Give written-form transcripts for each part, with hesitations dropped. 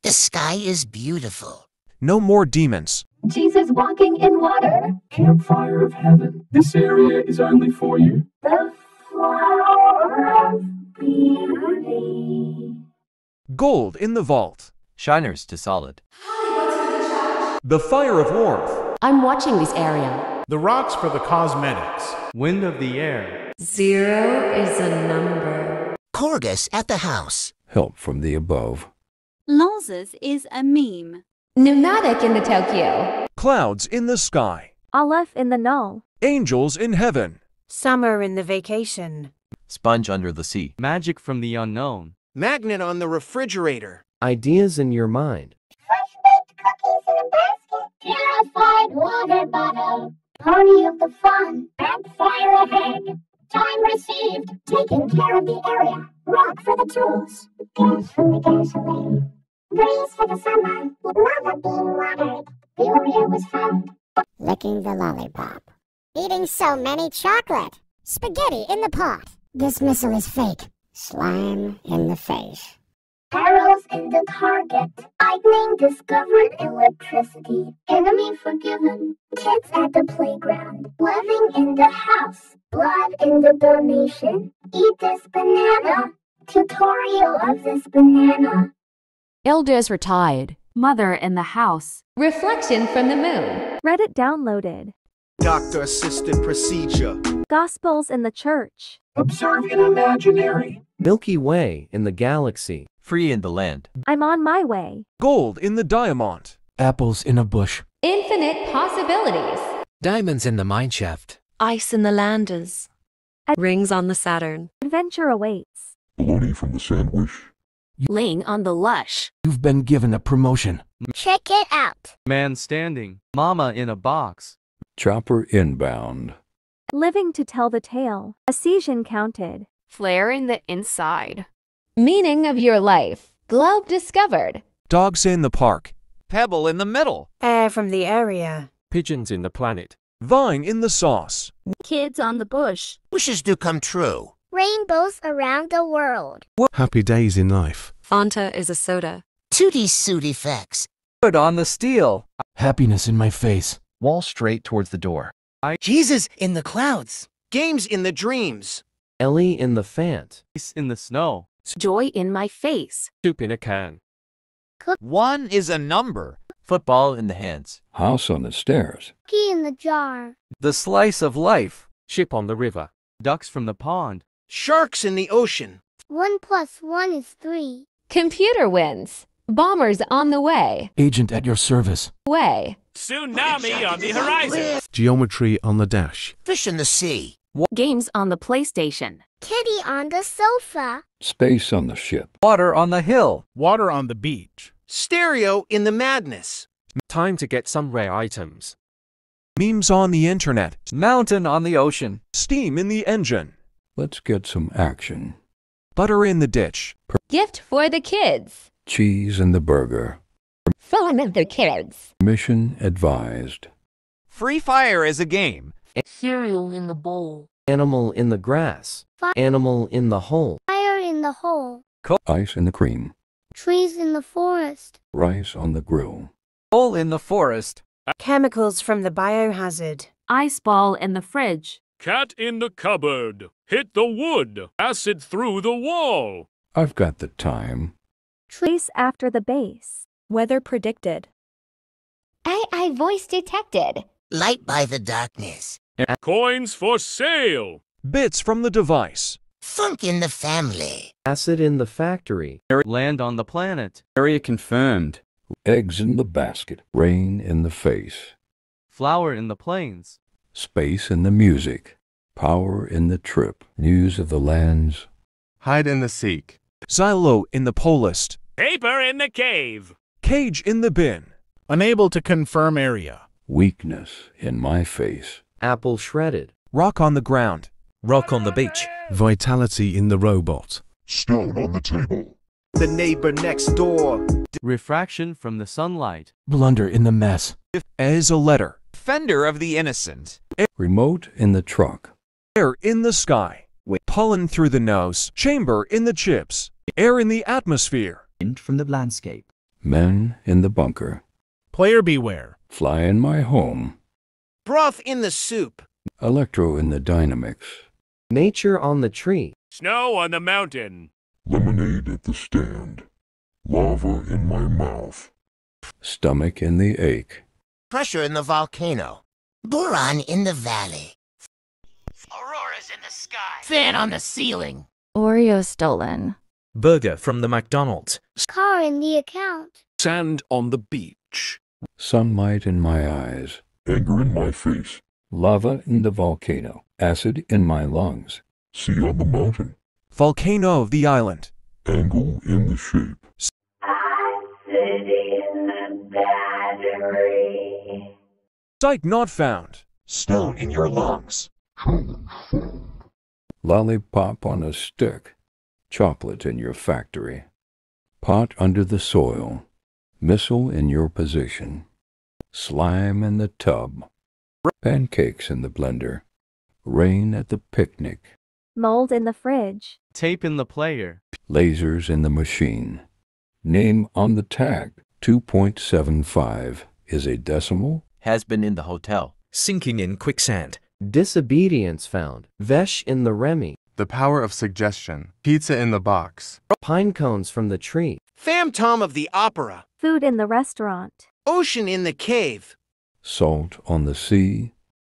The sky is beautiful. No more demons. Jesus walking in water. Campfire of heaven. This area is only for you. The flower of beauty. Gold in the vault. Shiners to solid. The fire of warmth. I'm watching this area. The rocks for the cosmetics. Wind of the air. 0 is a number. Corgus at the house. Help from the above. Lanzas is a meme. Pneumatic in the Tokyo. Clouds in the sky. Aleph in the null. Angels in heaven. Summer in the vacation. Sponge under the sea. Magic from the unknown. Magnet on the refrigerator. Ideas in your mind. Fresh-baked cookies in a basket. Purified water bottle. Party of the fun. Campfire ahead. Time received. Taking care of the area. Rock for the tools. Gas from the gasoline. Breeze for the summer. Lava being watered. The area was found. Licking the lollipop. Eating so many chocolate. Spaghetti in the pot. This missile is fake. Slime in the face. Arrows in the target. Lightning discovered electricity. Enemy forgiven. Kids at the playground. Living in the house. Blood in the donation. Eat this banana. Tutorial of this banana. Elders retired. Mother in the house. Reflection from the moon. Reddit downloaded. Doctor-assisted procedure. Gospels in the church. Observe in imaginary. Milky Way in the galaxy. Free in the land. I'm on my way. Gold in the diamond. Apples in a bush. Infinite possibilities. Diamonds in the mineshaft. Ice in the landers. Rings on the Saturn. Adventure awaits. Bologna from the sandwich. Laying on the lush. You've been given a promotion. Check it out. Man standing. Mama in a box. Chopper inbound. Living to tell the tale. A season counted. Flare in the inside. Meaning of your life. Globe discovered. Dogs in the park. Pebble in the middle. Air from the area. Pigeons in the planet. Vine in the sauce. Kids on the bush. Wishes do come true. Rainbows around the world. Happy days in life. Fanta is a soda. Tootie suit effects. Wood on the steel. Happiness in my face. Wall straight towards the door. Jesus in the clouds. Games in the dreams. Ellie in the fant. Ice in the snow. Joy in my face. Soup in a can. 1 is a number. Football in the hands. House on the stairs. Key in the jar. The slice of life. Ship on the river. Ducks from the pond. Sharks in the ocean. 1 + 1 is 3. Computer wins. Bombers on the way. Agent at your service. Way. Tsunami on the horizon. Geometry on the dash. Fish in the sea. Games on the PlayStation. Kitty on the sofa. Space on the ship. Water on the hill. Water on the beach. Stereo in the madness. Time to get some rare items. Memes on the internet. Mountain on the ocean. Steam in the engine. Let's get some action. Butter in the ditch. Gift for the kids. Cheese in the burger. Fun of the kids. Mission advised. Free fire is a game. Cereal in the bowl. Animal in the grass. Animal in the hole. Fire in the hole. Ice in the cream. Trees in the forest. Rice on the grill. Hole in the forest. Chemicals from the biohazard. Ice ball in the fridge. Cat in the cupboard. Hit the wood. Acid through the wall. I've got the time. Trace after the base. Weather predicted. AI voice detected. Light by the darkness. Coins for sale. Bits from the device. Funk in the family. Acid in the factory. Land on the planet. Area confirmed. Eggs in the basket. Rain in the face. Flower in the plains. Space in the music. Power in the trip. News of the lands. Hide and the seek. Xylo in the polist. Paper in the cave. Cage in the bin. Unable to confirm area. Weakness in my face. Apple shredded. Rock on the ground. Rock on the beach. Vitality in the robot. Stone on the table. The neighbor next door. Refraction from the sunlight. Blunder in the mess. As a letter. Defender of the innocent. Remote in the truck. Air in the sky. Pollen through the nose. Chamber in the chips. Air in the atmosphere. Wind from the landscape. Men in the bunker. Player beware. Fly in my home. Broth in the soup. Electro in the dynamics. Nature on the tree. Snow on the mountain. Lemonade at the stand. Lava in my mouth. Stomach in the ache. Pressure in the volcano. Boron in the valley. Auroras in the sky. Fan on the ceiling. Oreo stolen. Burger from the McDonald's. Car in the account. Sand on the beach. Sunlight in my eyes. Anger in my face. Lava in the volcano. Acid in my lungs. Sea on the mountain. Volcano of the island. Angle in the shape. Acid in the battery. Site not found. Stone in your lungs. Challenge foam. Lollipop on a stick. Chocolate in your factory. Pot under the soil. Missile in your position. Slime in the tub. Pancakes in the blender. Rain at the picnic. Mold in the fridge. Tape in the player. Lasers in the machine. Name on the tag. 2.75 is a decimal. Has been in the hotel. Sinking in quicksand. Disobedience found. Vesh in the Remy. The power of suggestion. Pizza in the box. Pine cones from the tree. Fam Tom of the opera. Food in the restaurant. Ocean in the cave. Salt on the sea.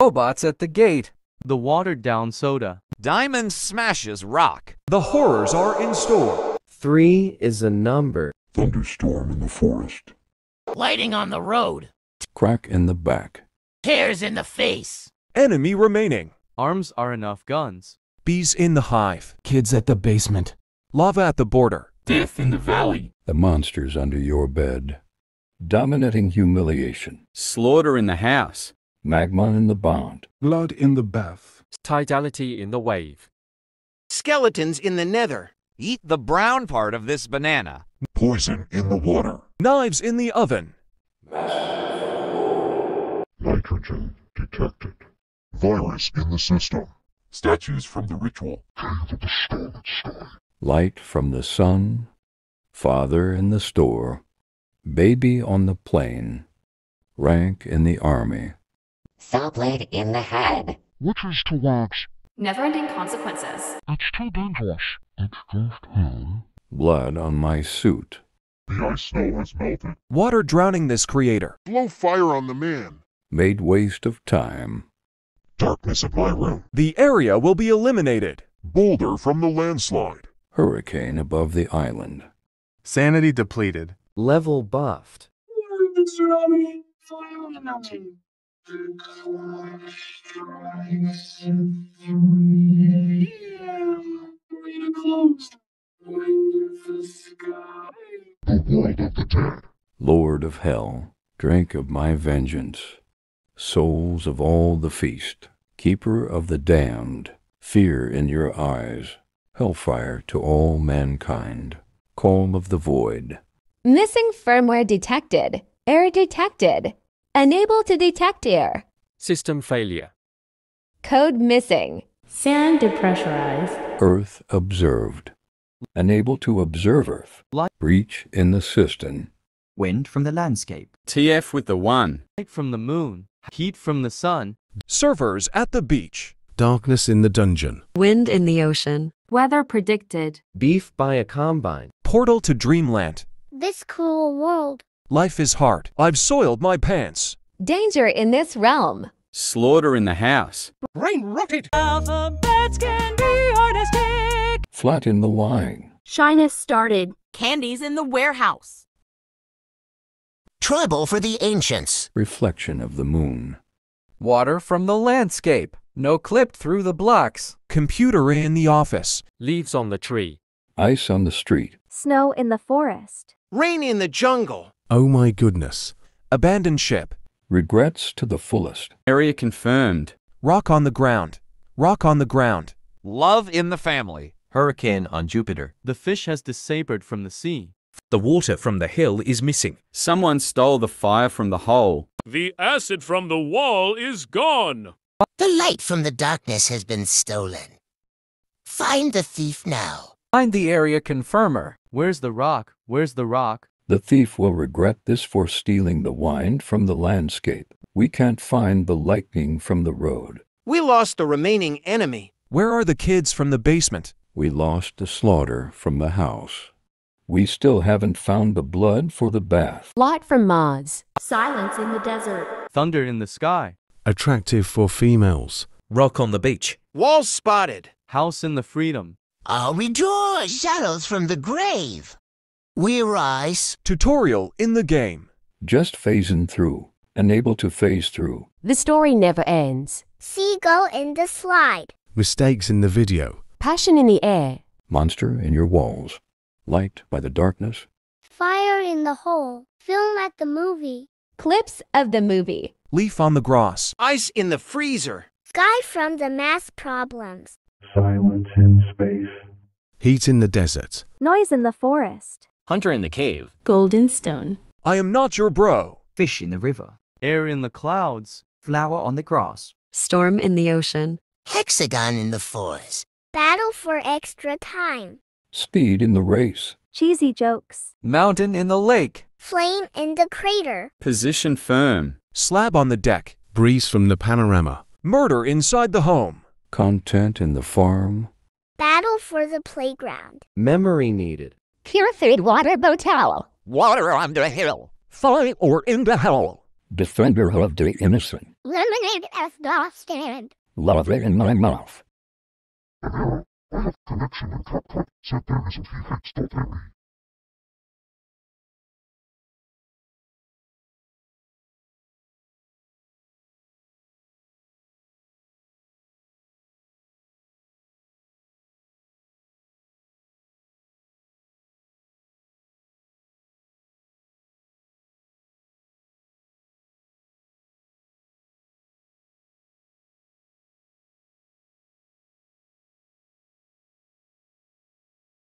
Robots at the gate. The watered-down soda. Diamond smashes rock. The horrors are in store. 3 is a number. Thunderstorm in the forest. Lighting on the road. Crack in the back. Tears in the face. Enemy remaining. Arms are enough guns. Bees in the hive. Kids at the basement. Lava at the border. Death in the valley. The monsters under your bed. Dominating humiliation. Slaughter in the house. Magma in the bond. Blood in the bath. Tidality in the wave. Skeletons in the nether. Eat the brown part of this banana. Poison in the water. Knives in the oven. Nitrogen detected. Virus in the system. Statues from the ritual. Cave of the Storm Sky. Light from the sun. Father in the store. Baby on the plane. Rank in the army. Saw blade in the head. Witches to watch. Never-ending consequences. It's too dangerous. It's just hell. Blood on my suit. The ice snow has melted. Water drowning this creator. Blow fire on the man. Made waste of time. Darkness of my room. The area will be eliminated. Boulder from the landslide. Hurricane above the island. Sanity depleted. Level buffed. The tsunami. Fire on the mountain. Arena closed. Wind of the sky. The world of the dead. Lord of hell. Drink of my vengeance. Souls of all the feast. Keeper of the damned. Fear in your eyes. Hellfire to all mankind. Call of the void. Missing firmware detected. Error detected. Unable to detect error. System failure. Code missing. Sand depressurized. Earth observed. Unable to observe Earth. Breach in the system. Wind from the landscape. TF with the 1. Light from the moon. Heat from the sun. Servers at the beach. Darkness in the dungeon. Wind in the ocean. Weather predicted. Beef by a combine. Portal to dreamland. This cruel world. Life is hard. I've soiled my pants. Danger in this realm. Slaughter in the house. Brain rotted. Alphabets can be artistic. Flat in the line. Shyness started. Candies in the warehouse. Trouble for the ancients. Reflection of the moon. Water from the landscape. No clipped through the blocks. Computer in the office. Leaves on the tree. Ice on the street. Snow in the forest. Rain in the jungle. Oh my goodness. Abandoned ship. Regrets to the fullest. Area confirmed. Rock on the ground. Rock on the ground. Love in the family. Hurricane on Jupiter. The fish has disabled from the sea. The water from the hill is missing. Someone stole the fire from the hole. The acid from the wall is gone. The light from the darkness has been stolen. Find the thief now. Find the area confirmer. Where's the rock? Where's the rock? The thief will regret this for stealing the wine from the landscape. We can't find the lightning from the road. We lost the remaining enemy. Where are the kids from the basement? We lost the slaughter from the house. We still haven't found the blood for the bath. Lot from Mars. Silence in the desert. Thunder in the sky. Attractive for females. Rock on the beach. Walls spotted. House in the freedom. Rejoice, shadows from the grave. We rise. Tutorial in the game. Just phasing through. Unable to phase through. The story never ends. Seagull in the slide. Mistakes in the video. Passion in the air. Monster in your walls. Light by the darkness. Fire in the hole. Film at the movie. Clips of the movie. Leaf on the grass. Ice in the freezer. Sky from the math problems. Silence in space. Heat in the desert. Noise in the forest. Hunter in the cave. Golden stone. I am not your bro. Fish in the river. Air in the clouds. Flower on the grass. Storm in the ocean. Hexagon in the forest. Battle for extra time. Speed in the race. Cheesy jokes. Mountain in the lake. Flame in the crater. Position firm. Slab on the deck. Breeze from the panorama. Murder inside the home. Content in the farm. Battle for the playground. Memory needed. Purified water bottle. Water on the hill. Fire or in the hell. Defender of the innocent. Lemonade at the stand. Love it in my mouth. I have connection with CapCut, said there is a few hits.me.